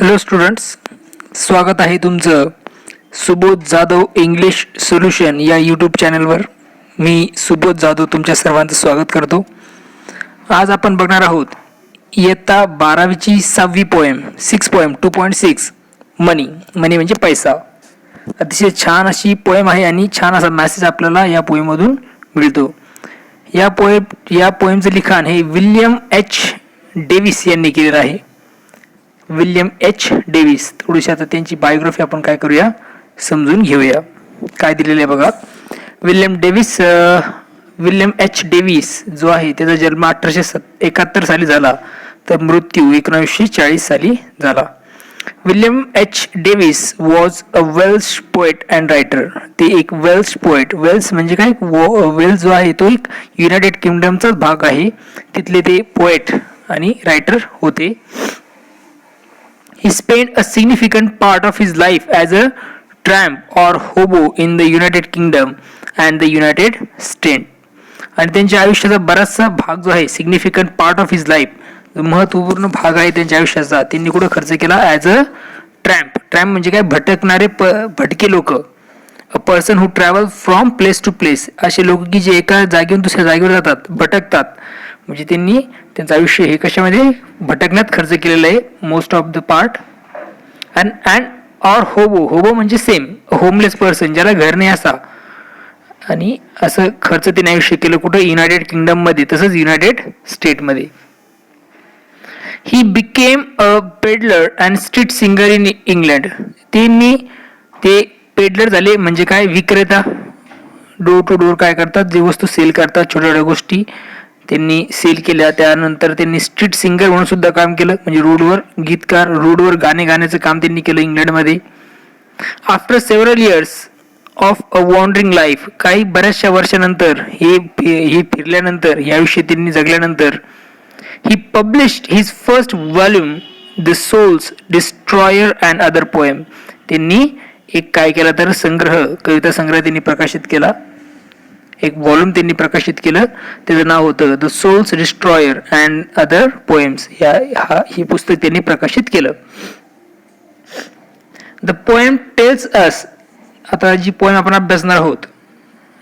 Hello students, स्वागत आहे तुमचं सुबोध जाधव इंग्लिश सोल्युशन या यूट्यूब चॅनलवर. मी सुबोध जाधव तुमच्या सर्वांचं स्वागत करतो. आज आपण बघणार आहोत इयत्ता 12वीची 6वी पोएम 2.6 मनी. मनी म्हणजे पैसा. अतिशय छान अशी पोएम आहे आणि छान असा मॅसेज आपल्याला या पोएममधून मिळतो. या पोएमचं लिखाण हे विल्यम एच डेव्हिस यांनी केलेलं आहे. William H Davis. थोडीशी आता त्यांची बायोग्राफी आपण काय करूया, समजून घेऊया. काय दिलेलं आहे बघा. विल्यम एच डेव्हिस जो आहे त्याचा जन्म 1871 साली झाला, तर मृत्यू 1940 साली झाला. William H Davis was a Welsh poet and writer. ते एक वेल्श पोएट. वेल्स म्हणजे काय, वेल्स जो आहे तो एक युनायटेड किंगडमचाच भाग आहे. तिथले ते पोएट आणि रायटर होते. He spent a significant part of his life as a tramp or hobo in the United Kingdom and the United States. आणि त्यांच्या आयुष्याचा बराचसा भाग जो आहे, significant part of his life, महत्वपूर्ण भाग आहे त्यांच्या आयुष्याचा, त्यांनी कुठं खर्च केला, ॲज अ ट्रॅम्प. ट्रॅम्प म्हणजे काय, भटकणारे भटके लोक. A person who travel from place to place. असे लोक की जे एका जागेवरून दुसऱ्या जागेवर जातात, भटकतात. म्हणजे त्यांनी त्यांचं आयुष्य हे कशामध्ये, भटकण्यात खर्च केलेलं आहे, most of the part. And or होबो. होबो म्हणजे सेम, होमलेस पर्सन, ज्याला घर नाही असा. आणि असं खर्च त्यांनी आयुष्य केलं कुठं, युनायटेड किंगडम मध्ये, तसंच युनायटेड स्टेटमध्ये. He became a peddler and street singer in England. ते पेडलर झाले म्हणजे काय, विक्रेता. डोर टू डोर काय करतात, जे वस्तू सेल करतात, छोट्या छोट्या गोष्टी त्यांनी सेल केल्या. त्यानंतर त्यांनी स्ट्रीट सिंगर म्हणून सुद्धा काम केलं, म्हणजे रोडवर गीतकार, रोडवर गाणे गाण्याचं काम त्यांनी केलं इंग्लंडमध्ये. After several years of a wandering life. काही बऱ्याचशा वर्षानंतर, हे फिरल्यानंतर, हे आयुष्य त्यांनी जगल्यानंतर, he published his first volume the souls destroyer and other poem. त्यांनी एक काय केला तर संग्रह, कविता संग्रह त्यांनी प्रकाशित केला. एक व्हॉल्यूम त्यांनी प्रकाशित केलं, त्याचं नाव होतं the souls destroyer and other poems. हे पुस्तक त्यांनी प्रकाशित केलं. The poem tells us. आता जी पोएम आपण अभ्यासणार आहोत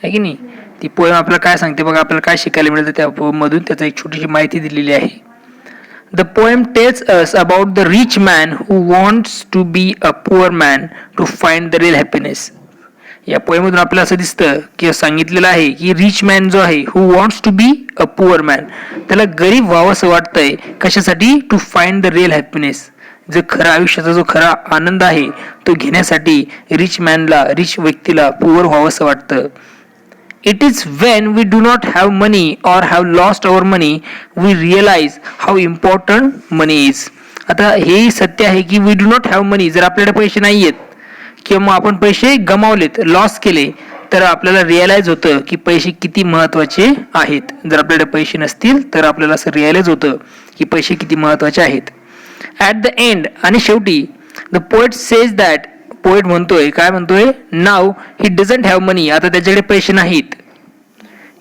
आहे की नाही, ती पोएम आपल्याला काय सांगते बघा, आपल्याला काय शिकायला मिळतं त्या पोएम मधून, त्याचा एक छोटीशी माहिती दिलेली आहे. The poem tells us about the rich man who wants to be a poor man to find the real happiness. या पोएममधून आपल्याला असं दिसतं की सांगितलेलं आहे की रिच मॅन जो आहे, who wants to be a poor man, त्याला गरीब व्हावं असं वाटतंय. कशासाठी, to find the real happiness. जो खरा आयुष्याचा जो खरा आनंद आहे तो घेण्यासाठी रिच व्यक्तीला पुअर व्हावं असं वाटतं. It is when we do not have money or have lost our money we realise how important money is. आता हे सत्य आहे की we do not have money, जर आपल्याकडे पैसे नाही आहेत किंवा मग आपण पैसे गमावलेत, लॉस केले, तर आपल्याला रिअलाइज होतं की पैसे किती महत्त्वाचे आहेत. जर आपल्याकडे पैसे नसतील तर आपल्याला असं रिअलाइज होतं की पैसे किती महत्त्वाचे आहेत. ॲट द एंड, आणि शेवटी, the poet says that. Poet म्हणतोय, काय म्हणतोय, नाव ही डझंट हॅव मनी. आता त्याच्याकडे पैसे नाहीत.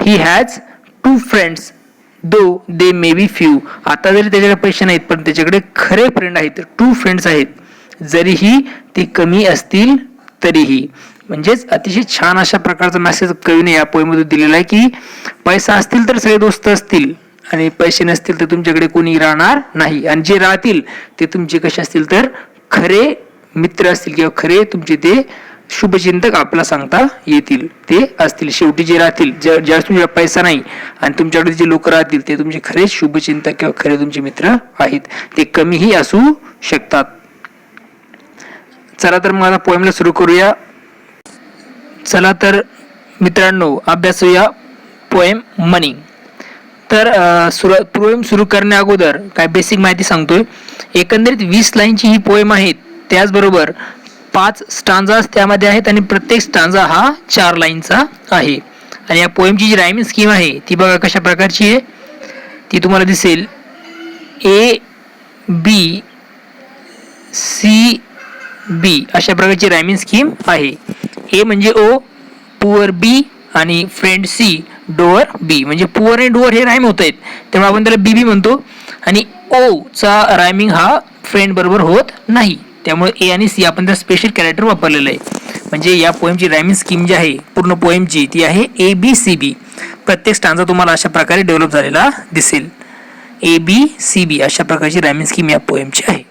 He has 2 friends though they may be few. आता जरी त्याच्याकडे पैसे नाहीत पण त्याच्याकडे खरे फ्रेंड आहेत, 2 फ्रेंड्स आहेत, जरीही ते कमी असतील तरीही. म्हणजेच अतिशय छान अशा प्रकारचा मेसेज कवीने या पोएममध्ये दिलेला आहे की पैसा असतील तर सगळे दोस्त असतील, आणि पैसे नसतील तर तुमच्याकडे कोणी राहणार नाही. आणि जे राहतील ते तुमचे कसे असतील तर खरे मित्र असतील, किंवा खरे तुमचे ते शुभचिंतक आपल्याला सांगता येतील ते असतील. शेवटी जे राहतील, ज्यावेळेस तुमचा पैसा नाही आणि तुमच्याकडे जे लोक राहतील ते तुमचे खरे शुभचिंतक किंवा खरे तुमचे मित्र आहेत. ते कमीही असू शकतात. चला तर मग आता पोएमला सुरू करूया. चला तर मित्रांनो, अभ्यासूया पोएम मनी. तर पोएम सुरू करण्या अगोदर काय बेसिक माहिती सांगतोय. एकंदरीत 20 लाईनची ही पोएम आहे. त्याचबरोबर 5 स्टांजास त्यामध्ये आहेत आणि प्रत्येक स्टांजा हा 4 लाईनचा आहे. आणि या पोएमची जी रायमिंग स्कीम आहे ती बघा कशा प्रकारची आहे, ती तुम्हाला दिसेल. ए बी सी बी अशा प्रकारची रायमिंग स्कीम आहे. ए म्हणजे ओ, पुअर बी, आणि फ्रेंड सी, डोअर बी. म्हणजे पुअर आणि डोअर हे राईम होत आहेत, त्यामुळे आपण त्याला बी बी म्हणतो. आणि ओ चा रायमिंग हा फ्रेंड बरोबर होत नाही. त्यामुळे ए आणि सी आपण त्या स्पेशल कॅरेक्टर वापरलेलं आहे. म्हणजे या पोएमची रायमिंग स्कीम जी आहे पूर्ण पोएमची ती आहे ए बी सी बी. प्रत्येक स्टांजा तुम्हाला अशा प्रकारे डेव्हलप झालेला दिसेल. ए बी सी बी अशा प्रकारची रायमिंग स्कीम या पोएमची आहे.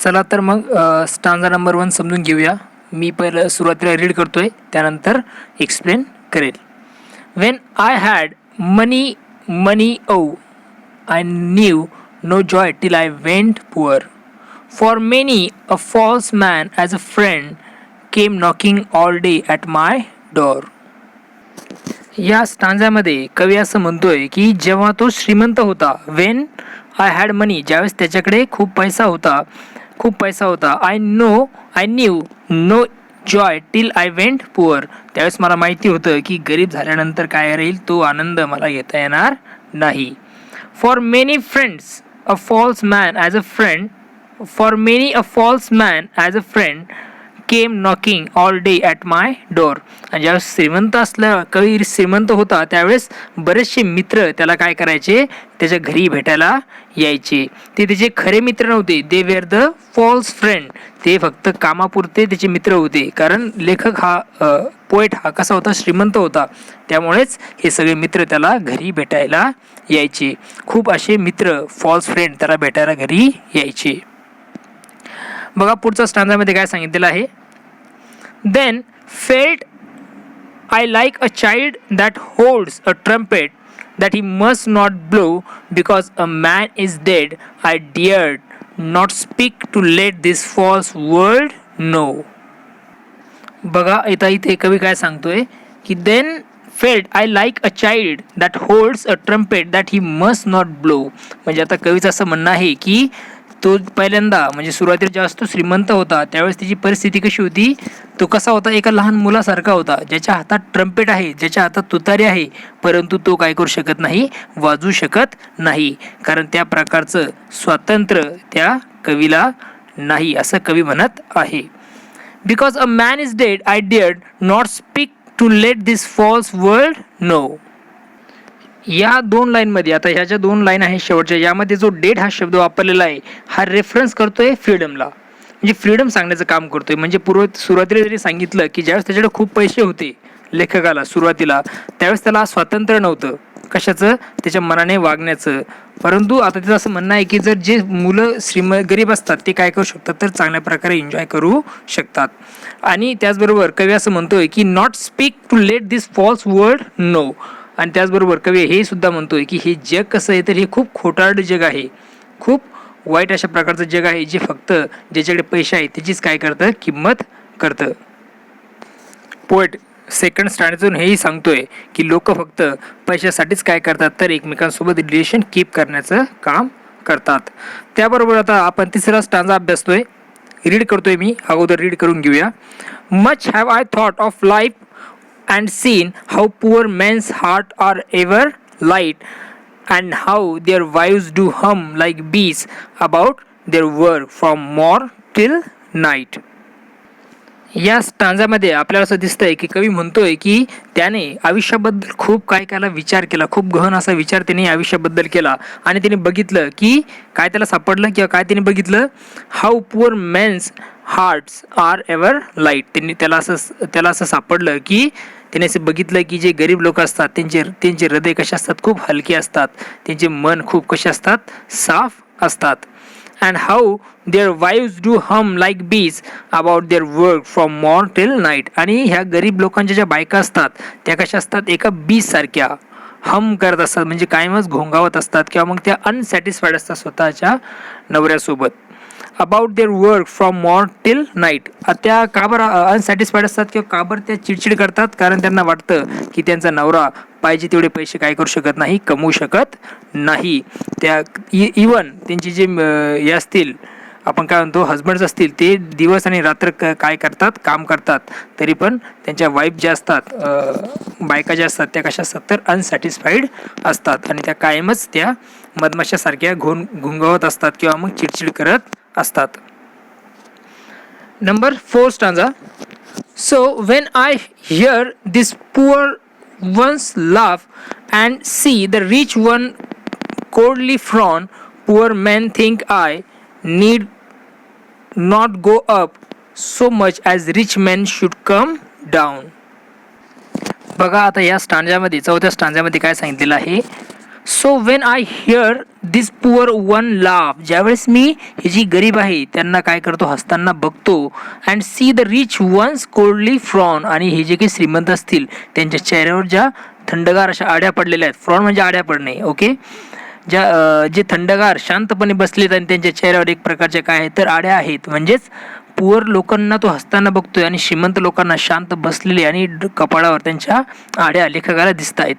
चला तर मग स्टांजा नंबर 1 समजून घेऊया. मी पहिलं सुरुवातीला रीड करतोय, त्यानंतर एक्सप्लेन करेल. When I had money money oh I knew no joy till I went poor. For many a false man as a friend came knocking all day at my door. या स्टांजामध्ये कवी असं म्हणतोय की जेव्हा तो श्रीमंत होता, वेन आय हॅड मनी, ज्यावेळेस त्याच्याकडे खूप पैसा होता, I knew no joy till I went poor, त्यावेळेस मला माहिती होतं की गरीब झाल्यानंतर काय राहील तो आनंद मला घेता येणार नाही. For many a false man as a friend came knocking all day at my door. आणि ज्यावेळेस कवी श्रीमंत होता त्यावेळेस बरेचसे मित्र त्याला काय करायचे, त्याच्या घरी भेटायला यायचे. ते त्याचे खरे मित्र नव्हते, they were the false friend. ते फक्त कामापुरते त्याचे मित्र होते. कारण लेखक हा पोएट हा कसा होता, श्रीमंत होता, त्यामुळेच हे सगळे मित्र त्याला घरी भेटायला यायचे. खूप असे मित्र फॉल्स फ्रेंड त्याला भेटायला घरी यायचे. बघा पुढचा स्टांजामध्ये काय सांगितलेलं आहे. Then felt I like a child that holds a trumpet that he must not blow because a man is dead. I dared not speak to let this false world know. बघा इथे कवी काय सांगतोय की then felt I like a child that holds a trumpet that he must not blow. म्हणजे आता कवीचं असं म्हणणं आहे की तो पहिल्यांदा म्हणजे सुरुवातीला जास्त तो श्रीमंत होता त्यावेळेस त्याची परिस्थिती कशी होती, तो कसा होता, एका लहान मुलासारखा होता ज्याच्या हातात ट्रम्पेट आहे, ज्याच्या हातात तुतारी आहे, परंतु तो काय करू शकत नाही, वाजवू शकत नाही, कारण त्या प्रकारचं स्वातंत्र्य त्या कवीला नाही असं कवी म्हणत आहे. Because a man is dead I dared not speak to let this false world know. या 2 लाईनमध्ये, आता ह्या ज्या 2 लाईन आहेत शेवटच्या, यामध्ये जो डेड हा शब्द वापरलेला आहे हा रेफरन्स करतोय फ्रीडमला, म्हणजे फ्रीडम सांगण्याचं काम करतोय. म्हणजे सुरुवातीला जरी सांगितलं की ज्यावेळेस त्याच्याकडे खूप पैसे होते लेखकाला सुरुवातीला, त्यावेळेस त्याला स्वातंत्र्य नव्हतं कशाचं, त्याच्या मनाने वागण्याचं. परंतु आता त्याचं असं म्हणणं आहे की जर जे मुलं गरीब असतात ते काय करू शकतात, तर चांगल्या प्रकारे एन्जॉय करू शकतात. आणि त्याचबरोबर कवी असं म्हणतोय की not speak to let this false world know. आणि त्याचबरोबर कवी हे सुद्धा म्हणतोय की हे जग कसं आहे, तर हे खूप खोटारडं जग आहे, खूप वाईट अशा प्रकारचं जग आहे, जे फक्त ज्याच्याकडे पैसे आहे त्याचीच काय करतं, किंमत करतं. पोएट सेकंड स्टँडर्डतून हेही सांगतोय की लोक फक्त पैशासाठीच काय करतात, तर एकमेकांसोबत रिलेशन कीप करण्याचं काम करतात. त्याबरोबर आता आपण तिसरा स्टांजा अभ्यासतोय, रीड करतोय मी, अगोदर रीड करून घेऊया. Much have I thought of life and seen how poor men's heart are ever light and how their wives do hum like bees about their work from morn till night. या स्टांजामध्ये आपल्याला असं दिसतंय की कवी म्हणतोय की त्याने आयुष्याबद्दल खूप काय विचार केला, खूप गहन असा विचार त्याने आयुष्याबद्दल केला आणि त्याने बघितलं की काय त्याला सापडलं किंवा काय त्याने बघितलं, how poor men's hearts are ever light. त्याला असं सापडलं की त्याने असं बघितलं की जे गरीब लोक असतात त्यांचे हृदय कसे असतात, खूप हलके असतात, त्यांचे मन खूप कसे असतात, साफ असतात. and how their wives do hum like bees about their work from morn till night. आणि ह्या गरीब लोकांच्या ज्या बायका असतात त्या कशा असतात, एका बीज सारख्या हम करत असतात, म्हणजे कायमच घोंगावत असतात किंवा मग त्या अनसॅटिस्फाईड असतात स्वतःच्या नवऱ्यासोबत. About their work from morn till night. त्या का बरं अनसॅटिस्फाईड असतात किंवा का बरं त्या चिडचिड करतात, कारण त्यांना वाटतं की त्यांचा नवरा पाहिजे तेवढे पैसे काय करू शकत नाही, कमवू शकत नाही. त्या इवन त्यांची जे हे असतील, आपण काय म्हणतो हजबंड्स असतील, ते दिवस आणि रात्र काय करतात, काम करतात, तरी पण त्यांच्या वाईफ ज्या असतात, बायका ज्या असतात त्या कशा असतात, तर अनसॅटिस्फाईड असतात आणि त्या कायमच त्या मधमाशासारख्या घुंगवत असतात किंवा मग चिडचिड करत असतात. Number 4 stanza. So when I hear this poor one's laugh and see the rich one coldly frown, poor man think I need not go up so much as rich man should come down. बघा आता या स्टांजामध्ये, चौथ्या स्टांजामध्ये काय सांगितलेलं आहे. So when I hear this poor one laugh, ज्यावेळेस मी ही जी गरीब आहे त्यांना काय करतो, हसताना बघतो. And see the rich ones coldly frown, आणि हे जे काही श्रीमंत असतील त्यांच्या चेहऱ्यावर ज्या थंडगार अशा आड्या पडलेल्या आहेत. फ्रॉन म्हणजे आड्या पडणे, ओके. जे थंडगार शांतपणे बसलेत आणि त्यांच्या चेहऱ्यावर एक प्रकारच्या काय आहेत तर आड्या आहेत. म्हणजेच पुअर लोकांना तो हसताना बघतोय आणि श्रीमंत लोकांना शांत बसलेले आणि कपाळावर त्यांच्या आड्या लेखकाला दिसत आहेत.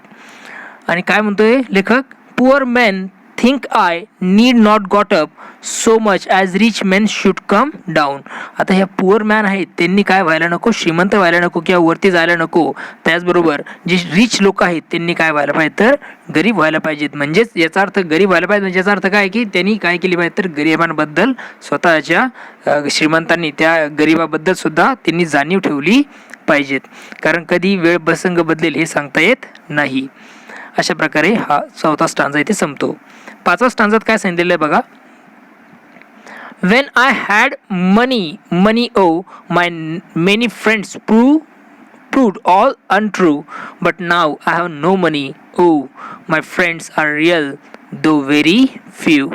आणि काय म्हणतोय लेखक, poor man think I need not got up so much as rich man should come down. आता ह्या पुअर मॅन आहेत त्यांनी काय व्हायला नको, श्रीमंत व्हायला नको किंवा वरती जायला नको. त्याचबरोबर जे रिच लोक आहेत त्यांनी काय व्हायला पाहिजे तर गरीब व्हायला पाहिजेत. म्हणजेच याचा अर्थ गरीब व्हायला पाहिजे म्हणजे याचा अर्थ काय की त्यांनी काय केली पाहिजे तर गरिबांबद्दल स्वतःच्या श्रीमंतांनी त्या गरिबाबद्दल सुद्धा त्यांनी जाणीव ठेवली पाहिजेत. कारण कधी वेळ प्रसंग बदलेल हे सांगता येत नाही. अशा प्रकारे हा चौथा स्टांजा इथे संपतो. पाचवा स्टांजात काय सांगितलेलं आहे बघा. Wien I had money oh my many friends proved all untrue, but now I have no money. Oh, my friends are real, though very few.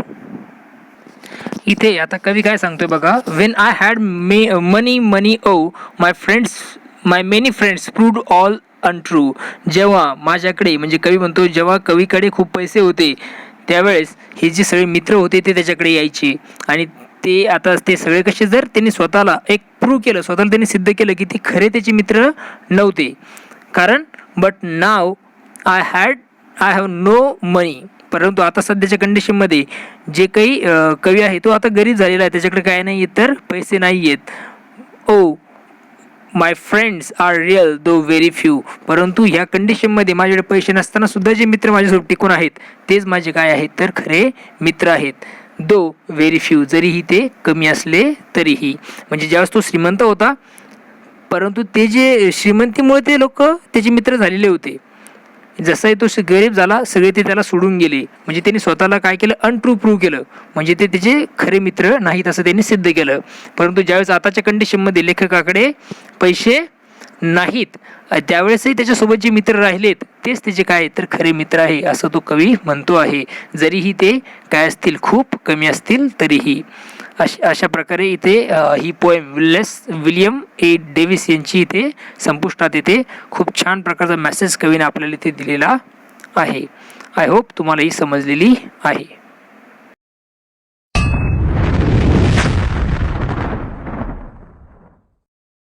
इथे आता कवी काय सांगतोय बघा. Wien I had money oh my many friends proved all untrue. जेव्हा माझ्याकडे, म्हणजे कवी म्हणतो जेव्हा कवीकडे खूप पैसे होते त्यावेळेस हे जे सगळे मित्र होते ते त्याच्याकडे यायचे. आणि ते आता ते सगळे कसे, जर त्यांनी स्वतःला एक प्रूव्ह केलं, स्वतःला त्यांनी सिद्ध केलं की ते खरे त्याचे मित्र नव्हते. कारण but now I have no money. परंतु आता सध्याच्या कंडिशनमध्ये जे काही कवी आहे तो आता गरीब झालेला आहे, त्याच्याकडे काय नाही आहेत तर पैसे नाही आहेत. Oh my friends are real though very few. परंतु ह्या कंडिशनमध्ये माझ्याकडे पैसे नसताना सुद्धा जे मित्र माझ्यासोबत टिकून आहेत तेच माझे काय आहेत तर खरे मित्र आहेत. दो व्हेरी फ्यू, जरीही ते कमी असले तरीही. म्हणजे ज्यावेळेस तो श्रीमंत होता परंतु ते जे श्रीमंतीमुळे ते लोक त्याचे मित्र झालेले होते. जसाही तो गरीब झाला सगळे ते त्याला सोडून गेले. म्हणजे त्यांनी स्वतःला काय केलं, अनट्रू प्रूव्ह केलं. म्हणजे ते त्याचे खरे मित्र नाहीत असं त्यांनी सिद्ध केलं. परंतु ज्यावेळेस आताच्या कंडिशनमध्ये लेखकाकडे पैसे नाहीत त्यावेळेसही त्याच्यासोबत जे मित्र राहिलेत तेच त्याचे काय तर खरे मित्र आहे असं तो कवी म्हणतो आहे. जरीही ते काय असतील खूप कमी असतील तरीही. अशा प्रकारे इथे ही पोएम विलियम ए डेव्हिस यांची इथे संपुष्टात येते. खूप छान प्रकारचा मेसेज कवीने आपल्याला इथे दिलेला आहे. आय होप तुम्हाला ही समजलेली आहे.